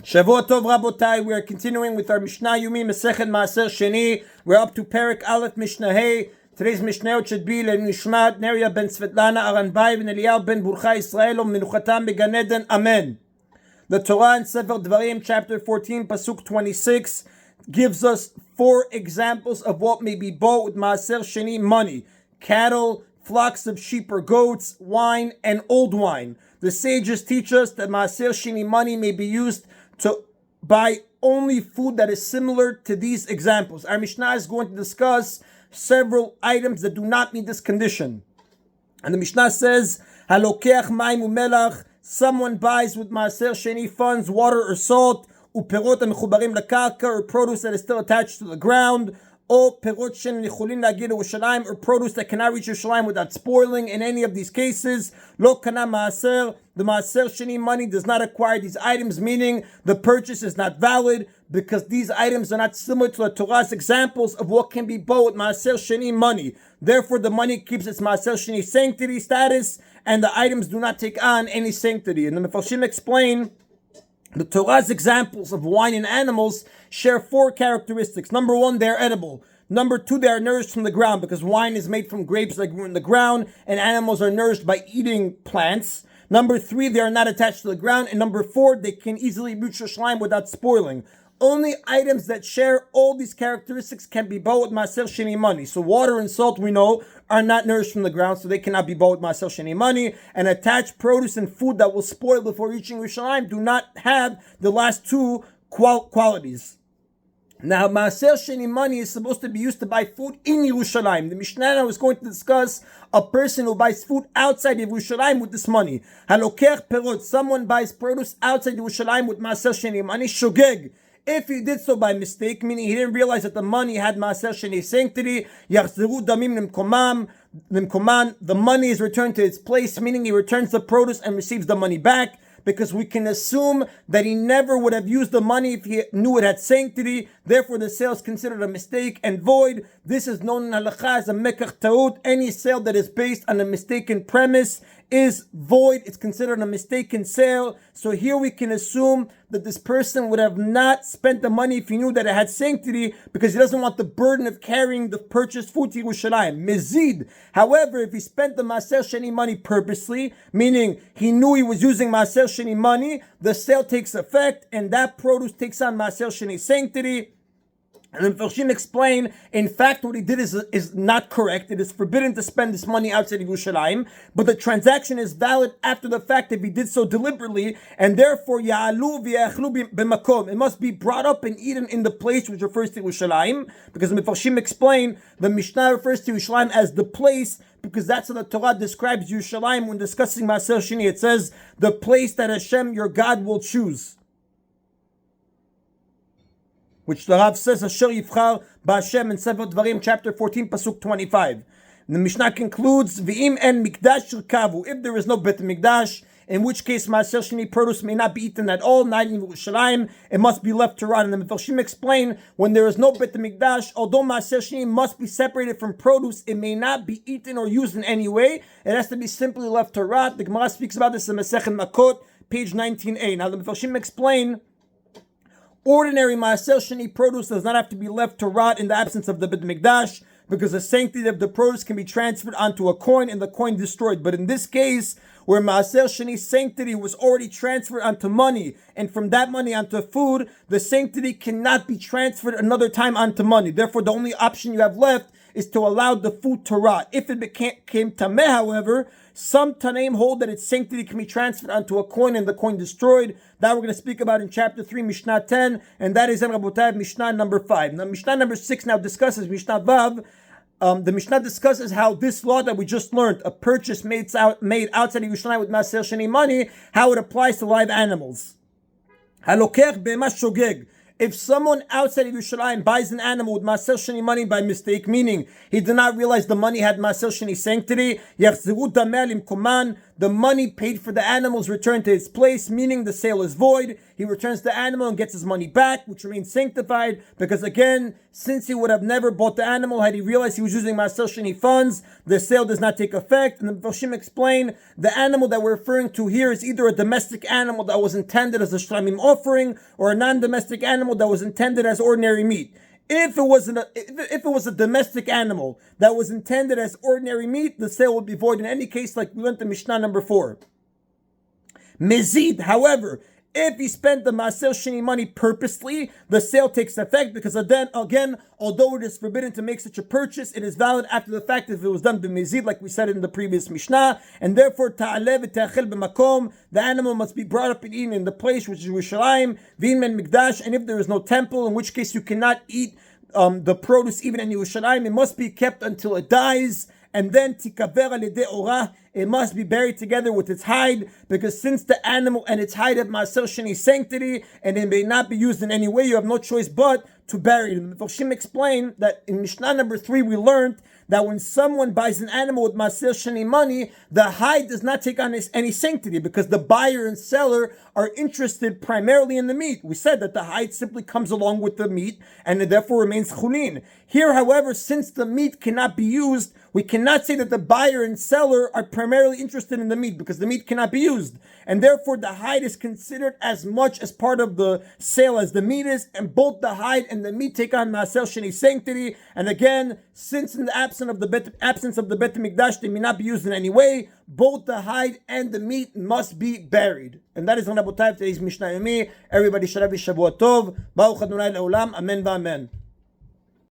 Shavua Tov Rabotai, we are continuing with our Mishna Yomi, Masechet Maaser Sheni. We're up to Perek Aleph Mishnah Hey. Today's Mishnayot should be Nishmat Neria ben Svetlana Aranbai ben Eliyahu ben Burcha Israel Menuchatam Began Eden. Amen. The Torah in Sefer Dvarim, chapter 14, pasuk 26, gives us 4 examples of what may be bought with Maaser Sheni money: cattle, flocks of sheep or goats, wine, and old wine. The sages teach us that Maaser Sheni money may be used to buy only food that is similar to these examples. Our Mishnah is going to discuss several items that do not meet this condition. And the Mishnah says, Halokeach mayim umelach, someone buys with Maaser Sheni funds water or salt, uperot mechubarim lakarka, or produce that is still attached to the ground, or perot shen nicholin lagir Yerushalayim, or produce that cannot reach Yerushalayim without spoiling. In any of these cases, lo kana maaser, the Maaser Sheni money does not acquire these items, meaning the purchase is not valid because these items are not similar to the Torah's examples of what can be bought with Maaser Sheni money. Therefore, the money keeps its Maaser Sheni sanctity status, and the items do not take on any sanctity. And the Mefarshim explain the Torah's examples of wine and animals share 4 characteristics. Number 1, they are edible. Number 2, they are nourished from the ground, because wine is made from grapes that grew in the ground, and animals are nourished by eating plants. Number 3, they are not attached to the ground. And number 4, they can easily reach Yerushalayim without spoiling. Only items that share all these characteristics can be bought with Maaser Sheni money. So water and salt, we know, are not nourished from the ground, so they cannot be bought with Maaser Sheni money. And attached produce and food that will spoil before reaching Yerushalayim do not have the last 2 qualities. Now, Maaser Sheni money is supposed to be used to buy food in Yerushalayim. The Mishnah now is going to discuss a person who buys food outside of Yerushalayim with this money. Halokech perot, someone buys produce outside Yerushalayim with Maaser Sheni money. Shogeg, if he did so by mistake, meaning he didn't realize that the money had Maaser Sheni sanctity, yachzeru damim nimkoman, the money is returned to its place, meaning he returns the produce and receives the money back, because we can assume that he never would have used the money if he knew it had sanctity. Therefore, the sale is considered a mistake and void. This is known in halakha as a mekach ta'ut. Any sale that is based on a mistaken premise is void. It's considered a mistaken sale. So here we can assume that this person would have not spent the money if he knew that it had sanctity, because he doesn't want the burden of carrying the purchased food to Yerushalayim. Mezid. However, if he spent the Maaser Sheni money purposely, meaning he knew he was using Maaser Sheni money, the sale takes effect and that produce takes on Maaser Sheni sanctity. And the Mefarshim explain, in fact, what he did is not correct. It is forbidden to spend this money outside of Yerushalayim, but the transaction is valid after the fact if he did so deliberately, and therefore, ya'alu v'ya'achlu b'makom. It must be brought up and eaten in the place which refers to Yerushalayim, because the Mefarshim explain, the Mishnah refers to Yerushalayim as the place, because that's how the Torah describes Yerushalayim when discussing Maaser Sheni. It says, the place that Hashem, your God, will choose, which the Rav says, Asher Yivchar Ba'Hashem in Sefer Dvarim, chapter 14, pasuk 25. And the Mishnah concludes, V'im en mikdash kavu, if there is no Bet Mikdash, in which case Maaser Sheni produce may not be eaten at all, not in Yerushalayim, it must be left to rot. And the Mefarshim explain, when there is no Bet Mikdash, although Maaser Sheni must be separated from produce, it may not be eaten or used in any way. It has to be simply left to rot. The Gemara speaks about this in Masechet Makot, page 19a. Now the Mefarshim explain, ordinary Maaser Sheni produce does not have to be left to rot in the absence of the Bet Mikdash, because the sanctity of the produce can be transferred onto a coin and the coin destroyed. But in this case, where Maaser Sheni's sanctity was already transferred onto money, and from that money onto food, the sanctity cannot be transferred another time onto money. Therefore, the only option you have left is to allow the food to rot. If it became tameh, however, some Tanaim hold that its sanctity can be transferred onto a coin and the coin destroyed. That we're going to speak about in chapter 3, Mishnah 10, and that is in Rabotai, Mishnah number 5. Now, Mishnah number 6 now discusses Mishnah Vav. The Mishnah discusses how this law that we just learned, a purchase made outside of Yerushalayim with Maaser Sheni money, how it applies to live animals. Halokech be'ema shogeg. If someone outside of Yerushalayim buys an animal with Maaser Sheni money by mistake, meaning he did not realize the money had Maaser Sheni sanctity, yachzeru dameh limkoman, the money paid for the animal is returned to its place, meaning the sale is void. He returns the animal and gets his money back, which remains sanctified, because again, since he would have never bought the animal had he realized he was using Maaser Sheni funds, the sale does not take effect. And the Mepharshim explain the animal that we're referring to here is either a domestic animal that was intended as a shlamim offering, or a non-domestic animal that was intended as ordinary meat. If it was a domestic animal that was intended as ordinary meat, the sale would be void in any case, like we learned in Mishnah number 4. Mezid, however, if he spent the Maaser Sheni money purposely, the sale takes effect, because then again, although it is forbidden to make such a purchase, it is valid after the fact if it was done b'mezid, like we said in the previous Mishnah, and therefore ta'alev v'te'achel b'makom, the animal must be brought up and eaten in the place, which is Yerushalayim, v'in men mikdash, and if there is no temple, in which case you cannot eat the produce even in Yerushalayim, it must be kept until it dies, and then tikaver alidei orah, it must be buried together with its hide, because since the animal and its hide have Maaser Sheni sanctity, and it may not be used in any way, you have no choice but to bury it. And the Mepharshim explain that in Mishnah number 3 we learned that when someone buys an animal with Maaser Sheni money, the hide does not take on any sanctity, because the buyer and seller are interested primarily in the meat. We said that the hide simply comes along with the meat, and it therefore remains chulin. Here, however, since the meat cannot be used, we cannot say that the buyer and seller are primarily interested in the meat, because the meat cannot be used. And therefore, the hide is considered as much as part of the sale as the meat is, and both the hide and the meat take on Maaser Sheni sanctity. And again, since in the absence of the Bet HaMikdash, they may not be used in any way, both the hide and the meat must be buried. And that is on Rabotai today's Mishna Yomi. Everybody should have a Shavua Tov. Baruch Adonai Le'olam. Amen v'amen.